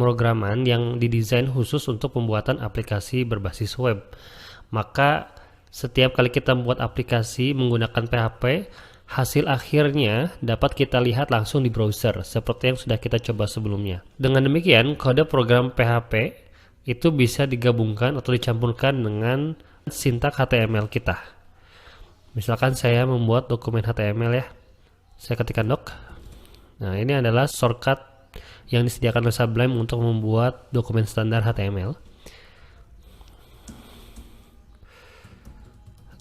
pemrograman yang didesain khusus untuk pembuatan aplikasi berbasis web. Maka setiap kali kita membuat aplikasi menggunakan PHP, hasil akhirnya dapat kita lihat langsung di browser, seperti yang sudah kita coba sebelumnya. Dengan demikian, kode program PHP itu bisa digabungkan atau dicampurkan dengan sintak HTML kita. Misalkan saya membuat dokumen HTML ya. Saya ketikkan doc. Nah, ini adalah shortcut yang disediakan oleh Sublime untuk membuat dokumen standar HTML.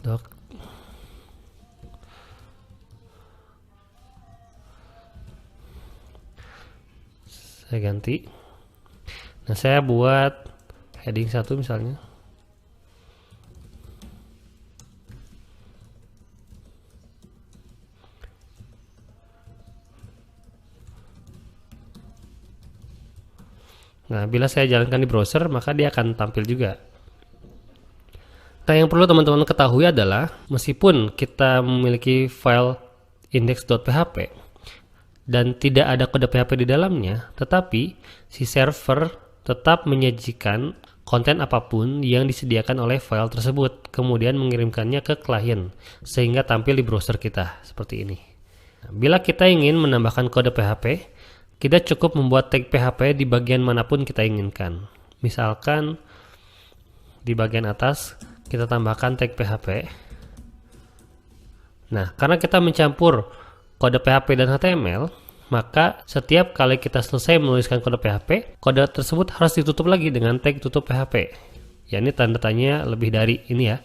Doc. Saya ganti. Nah, saya buat heading 1 misalnya. Nah, bila saya jalankan di browser, maka dia akan tampil juga. Nah, yang perlu teman-teman ketahui adalah, meskipun kita memiliki file index.php dan tidak ada kode PHP di dalamnya, tetapi si server tetap menyajikan konten apapun yang disediakan oleh file tersebut, kemudian mengirimkannya ke klien, sehingga tampil di browser kita, seperti ini. Nah, bila kita ingin menambahkan kode PHP, kita cukup membuat tag PHP di bagian manapun kita inginkan. Misalkan di bagian atas kita tambahkan tag PHP. Nah, karena kita mencampur kode PHP dan HTML, maka setiap kali kita selesai menuliskan kode PHP, kode tersebut harus ditutup lagi dengan tag tutup PHP. Ya, ini tanda tanya lebih dari ini ya.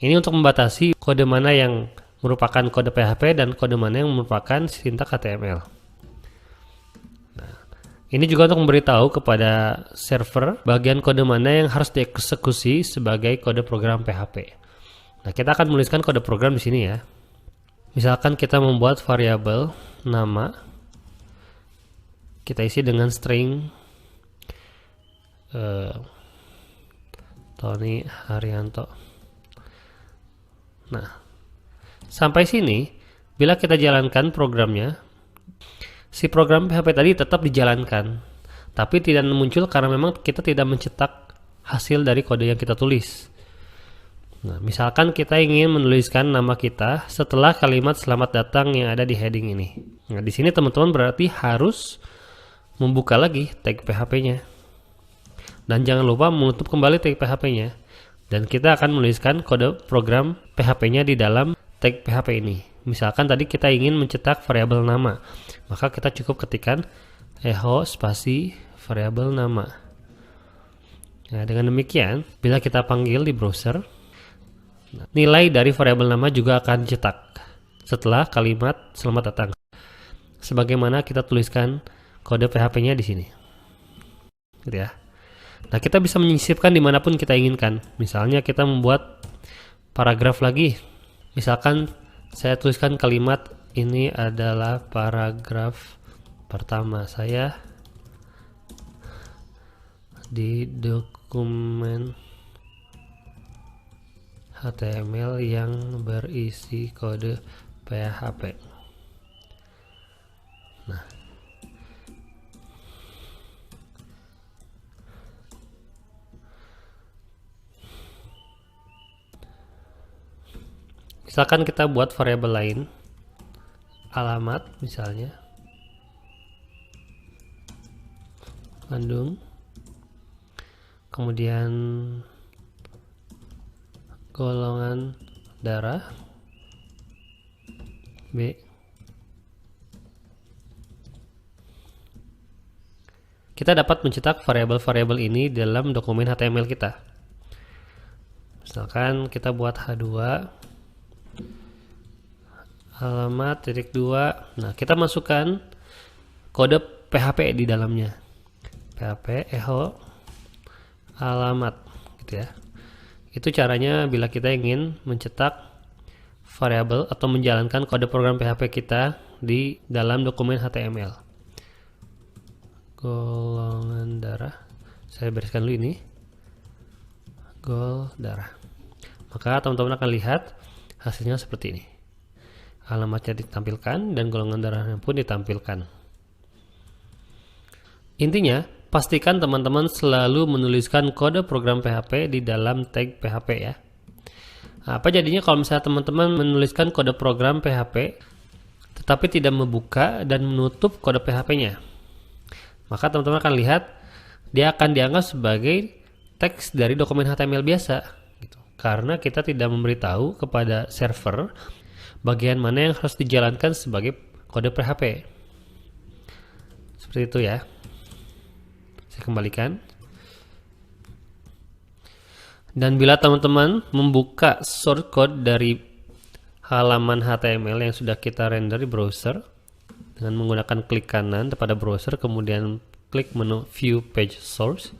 Ini untuk membatasi kode mana yang merupakan kode PHP dan kode mana yang merupakan sintak HTML. Ini juga untuk memberitahu kepada server bagian kode mana yang harus dieksekusi sebagai kode program PHP. Nah, kita akan menuliskan kode program di sini ya. Misalkan kita membuat variabel nama, kita isi dengan string Tony Haryanto. Nah, sampai sini, bila kita jalankan programnya, si program PHP tadi tetap dijalankan, tapi tidak muncul karena memang kita tidak mencetak hasil dari kode yang kita tulis. Nah, misalkan kita ingin menuliskan nama kita setelah kalimat selamat datang yang ada di heading ini. Nah, di sini teman-teman berarti harus membuka lagi tag PHP-nya. Dan jangan lupa menutup kembali tag PHP-nya. Dan kita akan menuliskan kode program PHP-nya di dalam tag PHP ini. Misalkan tadi kita ingin mencetak variabel nama, maka kita cukup ketikkan echo spasi variabel nama. Nah, dengan demikian, bila kita panggil di browser, nilai dari variabel nama juga akan dicetak setelah kalimat selamat datang, sebagaimana kita tuliskan kode PHP-nya di sini. Gitu ya. Nah, kita bisa menyisipkan dimanapun kita inginkan. Misalnya kita membuat paragraf lagi. Misalkan saya tuliskan kalimat ini adalah paragraf pertama saya di dokumen HTML yang berisi kode PHP. Nah, misalkan kita buat variabel lain, alamat misalnya, Bandung, kemudian golongan darah B. Kita dapat mencetak variabel-variabel ini dalam dokumen HTML kita. Misalkan kita buat H2 alamat titik 2. Nah, kita masukkan kode PHP di dalamnya. PHP echo alamat gitu ya. Itu caranya bila kita ingin mencetak variabel atau menjalankan kode program PHP kita di dalam dokumen HTML. Golongan darah. Saya bereskan dulu ini. Gol darah. Maka teman-teman akan lihat hasilnya seperti ini. Alamatnya ditampilkan dan golongan darahnya pun ditampilkan. Intinya, pastikan teman-teman selalu menuliskan kode program PHP di dalam tag PHP ya. Apa jadinya kalau misalnya teman-teman menuliskan kode program PHP tetapi tidak membuka dan menutup kode PHP-nya? Maka teman-teman akan lihat dia akan dianggap sebagai teks dari dokumen HTML biasa gitu. Karena kita tidak memberitahu kepada server bagian mana yang harus dijalankan sebagai kode PHP. Seperti itu ya. Saya kembalikan. Dan bila teman-teman membuka source code dari halaman HTML yang sudah kita render di browser dengan menggunakan klik kanan pada browser kemudian klik menu view page source,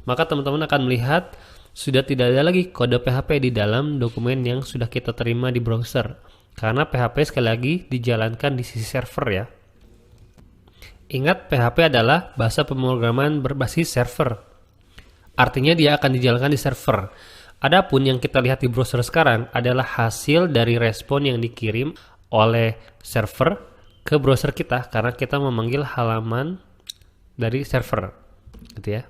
maka teman-teman akan melihat sudah tidak ada lagi kode PHP di dalam dokumen yang sudah kita terima di browser, karena PHP sekali lagi dijalankan di sisi server ya. Ingat, PHP adalah bahasa pemrograman berbasis server. Artinya dia akan dijalankan di server. Adapun yang kita lihat di browser sekarang adalah hasil dari respon yang dikirim oleh server ke browser kita karena kita memanggil halaman dari server, gitu ya.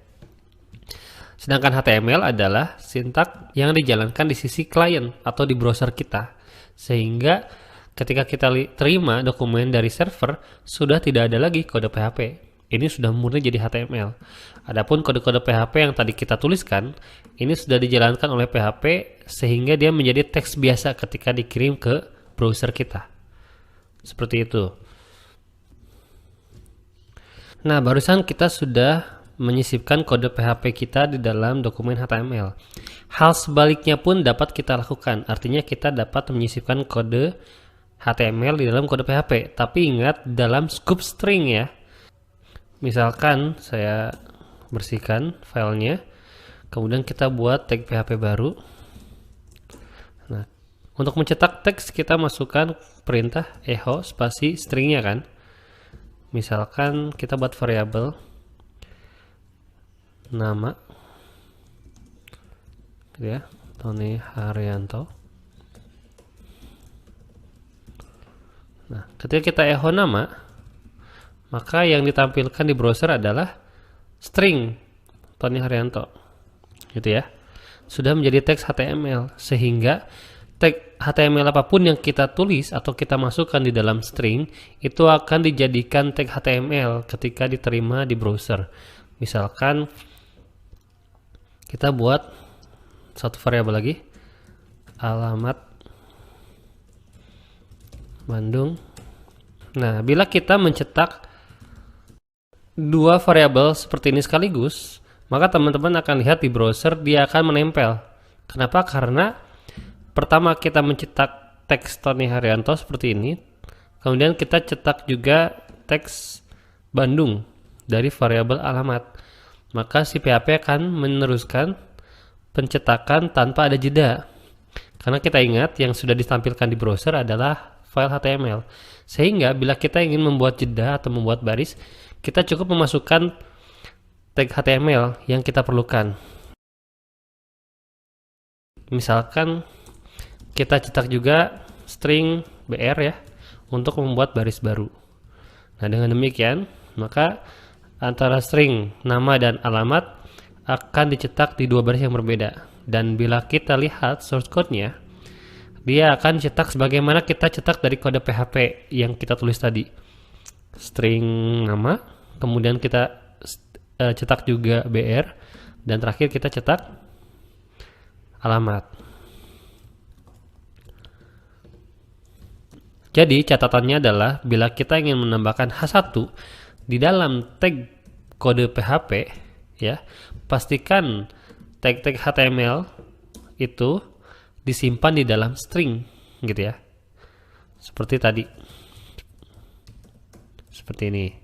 Sedangkan HTML adalah sintak yang dijalankan di sisi klien atau di browser kita. Sehingga ketika kita terima dokumen dari server sudah tidak ada lagi kode PHP. Ini sudah murni jadi HTML. Adapun kode-kode PHP yang tadi kita tuliskan, ini sudah dijalankan oleh PHP sehingga dia menjadi teks biasa ketika dikirim ke browser kita. Seperti itu. Nah, barusan kita sudah menyisipkan kode PHP kita di dalam dokumen HTML. Hal sebaliknya pun dapat kita lakukan. Artinya kita dapat menyisipkan kode HTML di dalam kode PHP. Tapi ingat, dalam scope string ya. Misalkan saya bersihkan filenya, kemudian kita buat tag PHP baru. Nah, untuk mencetak teks kita masukkan perintah echo spasi stringnya kan. Misalkan kita buat variabel nama, gitu ya, Tony Haryanto. Nah, ketika kita echo nama, maka yang ditampilkan di browser adalah string Tony Haryanto, gitu ya. Sudah menjadi teks HTML, sehingga tag HTML apapun yang kita tulis atau kita masukkan di dalam string itu akan dijadikan tag HTML ketika diterima di browser. Misalkan kita buat satu variabel lagi, alamat Bandung. Nah, bila kita mencetak dua variabel seperti ini sekaligus, maka teman-teman akan lihat di browser dia akan menempel. Kenapa? Karena pertama kita mencetak teks Tony Haryanto seperti ini, kemudian kita cetak juga teks Bandung dari variabel alamat. Maka si PHP akan meneruskan pencetakan tanpa ada jeda. Karena kita ingat yang sudah ditampilkan di browser adalah file HTML. Sehingga bila kita ingin membuat jeda atau membuat baris, kita cukup memasukkan tag HTML yang kita perlukan. Misalkan kita cetak juga string BR ya untuk membuat baris baru. Nah, dengan demikian maka antara string nama dan alamat akan dicetak di dua baris yang berbeda. Dan bila kita lihat source code-nya, dia akan cetak sebagaimana kita cetak dari kode PHP yang kita tulis tadi. String nama, kemudian kita cetak juga BR, dan terakhir kita cetak alamat. Jadi catatannya adalah bila kita ingin menambahkan H1 di dalam tag kode PHP ya, pastikan tag-tag HTML itu disimpan di dalam string gitu ya. Seperti tadi. Seperti ini.